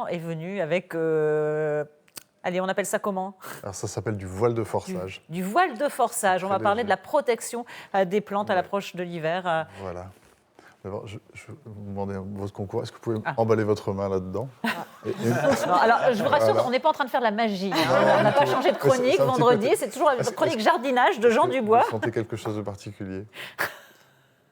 est venu avec... allez, on appelle ça comment? Alors ça s'appelle du voile de forçage. Du voile de forçage. On va parler de la protection des plantes à l'approche de l'hiver. Voilà. D'abord, je vais vous demander votre concours. Est-ce que vous pouvez emballer votre main là-dedans? Non, alors, je vous rassure, on n'est pas en train de faire de la magie. On n'a pas changé de chronique vendredi. C'est toujours la chronique jardinage de Jean Dubois. Vous sentez quelque chose de particulier?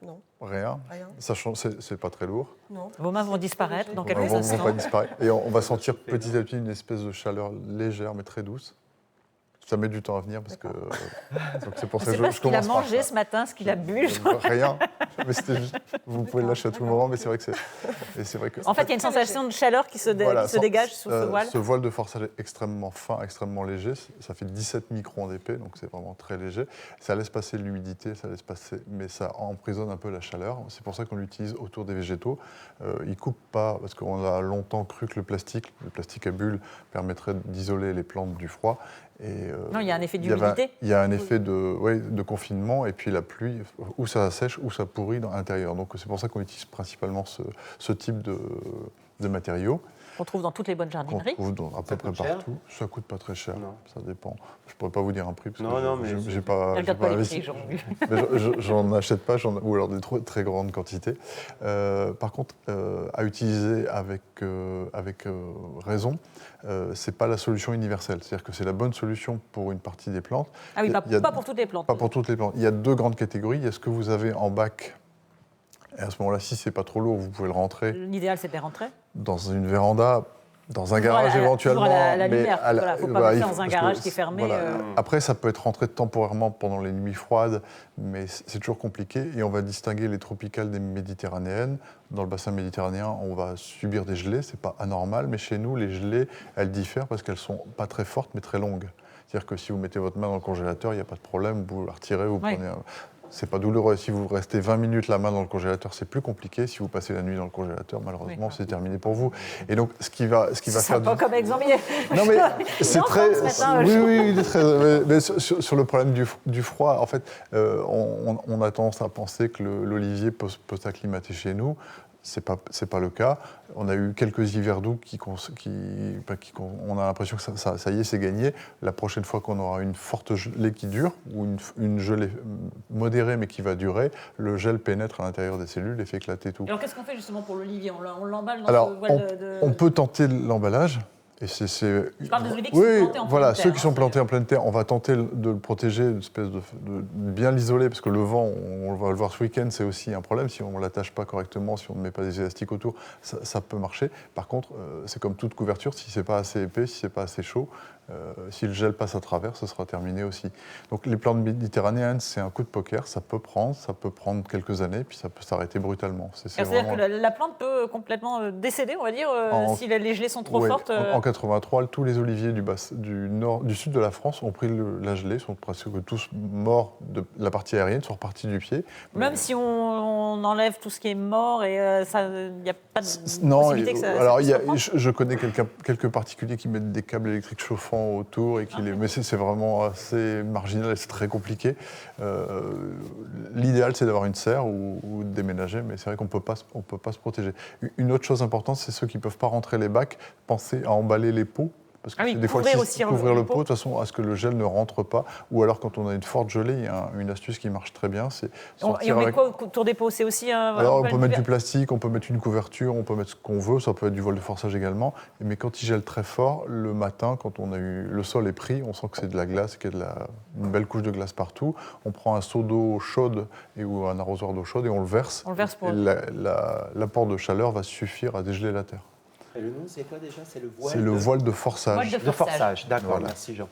Non. Rien. Ça change, c'est pas très lourd. Non. Vos mains vont disparaître dans quelques Elles vont instants. pas disparaître. Et on va sentir petit à petit une espèce de chaleur légère mais très douce. Ça met du temps à venir parce que donc c'est pour ça que C'est pas je ce qu'il a commence par mangé ça. ce matin, ce qu'il a bu. Rien. Mais c'était juste, vous pouvez le lâcher à tout moment, mais c'est vrai que c'est vrai que. En fait, il y a une sensation de chaleur qui se dégage sous ce voile. Ce voile de forçage est extrêmement fin, extrêmement léger. Ça fait 17 microns d'épais, donc c'est vraiment très léger. Ça laisse passer l'humidité, mais ça emprisonne un peu la chaleur. C'est pour ça qu'on l'utilise autour des végétaux. Il ne coupe pas, parce qu'on a longtemps cru que le plastique à bulles, permettrait d'isoler les plantes du froid. Non, il y a un effet d'humidité. Il y a un effet de confinement, et puis la pluie, ou ça sèche, ou ça pourrit à l'intérieur. Donc c'est pour ça qu'on utilise principalement ce type de matériaux. On trouve dans toutes les bonnes jardineries. On trouve à peu près partout. Ça coûte pas très cher, ça dépend. Je pourrais pas vous dire un prix, parce que j'ai pas investi. J'en achète pas, ou alors des très grandes quantités. Par contre, à utiliser avec raison, c'est pas la solution universelle. C'est-à-dire que c'est la bonne solution pour une partie des plantes. Ah oui, pas pour toutes les plantes. Pas pour toutes les plantes. Il y a deux grandes catégories. Il y a ce que vous avez en bac. Et à ce moment-là, si c'est pas trop lourd, vous pouvez le rentrer. L'idéal, c'est de les rentrer dans une véranda, dans un garage éventuellement. À la lumière, il ne faut pas mettre dans un garage qui est fermé. Voilà. Après, ça peut être rentré temporairement pendant les nuits froides, mais c'est toujours compliqué. Et on va distinguer les tropicales des méditerranéennes. Dans le bassin méditerranéen, on va subir des gelées, c'est pas anormal, mais chez nous, les gelées, elles diffèrent parce qu'elles sont pas très fortes, mais très longues. C'est-à-dire que si vous mettez votre main dans le congélateur, il n'y a pas de problème, vous la retirez, vous prenez c'est pas douloureux. Si vous restez 20 minutes la main dans le congélateur, c'est plus compliqué. Si vous passez la nuit dans le congélateur, malheureusement, c'est terminé pour vous. Et donc, ce qui va faire pas comme exemple. Non, mais c'est très... Oui, il est très... Mais sur le problème du froid, en fait, on a tendance à penser que l'olivier peut s'acclimater chez nous. C'est pas le cas. On a eu quelques hivers doux on a l'impression que ça y est, c'est gagné. La prochaine fois qu'on aura une forte gelée qui dure, ou une gelée modérée mais qui va durer, le gel pénètre à l'intérieur des cellules et fait éclater tout. Alors qu'est-ce qu'on fait justement pour l'olivier? On l'emballe dans ce voile on peut tenter l'emballage. Et je parle des oliviers qui sont plantés en pleine terre. Ceux qui sont plantés en pleine terre, on va tenter de le protéger, une espèce de bien l'isoler, parce que le vent, on va le voir ce week-end, c'est aussi un problème. Si on ne l'attache pas correctement, si on ne met pas des élastiques autour, ça peut marcher. Par contre, c'est comme toute couverture, si ce n'est pas assez épais, si ce n'est pas assez chaud, si le gel passe à travers, ce sera terminé aussi. Donc les plantes méditerranéennes, c'est un coup de poker, ça peut prendre quelques années, puis ça peut s'arrêter brutalement. C'est-à-dire que la plante peut complètement décéder, on va dire, si les gelées sont trop fortes. En 83, tous les oliviers du sud de la France ont pris la gelée, sont presque tous morts de la partie aérienne, sont repartis du pied. Même si on enlève tout ce qui est mort, et il n'y a pas de possibilité que ça... Alors je connais quelques particuliers qui mettent des câbles électriques chauffants autour, mais c'est vraiment assez marginal et c'est très compliqué. L'idéal, c'est d'avoir une serre ou de déménager, mais c'est vrai qu'on peut pas se protéger. Une autre chose importante, c'est ceux qui ne peuvent pas rentrer les bacs, pensez à emballer les pots. Parce que des fois, couvrir le pot, de toute façon, à ce que le gel ne rentre pas. Ou alors, quand on a une forte gelée, il y a une astuce qui marche très bien, c'est et on met quoi autour des pots? C'est aussi alors, on peut mettre du plastique, on peut mettre une couverture, on peut mettre ce qu'on veut, ça peut être du voile de forçage également. Mais quand il gèle très fort, le matin, quand le sol est pris, on sent que c'est de la glace, qu'il y a une belle couche de glace partout. On prend un seau d'eau chaude ou un arrosoir d'eau chaude et on le verse. L'apport de chaleur va suffire à dégeler la terre. Et le nom, c'est quoi déjà? C'est le voile C'est le voile de forçage. De forçage, d'accord, voilà. Merci Jean.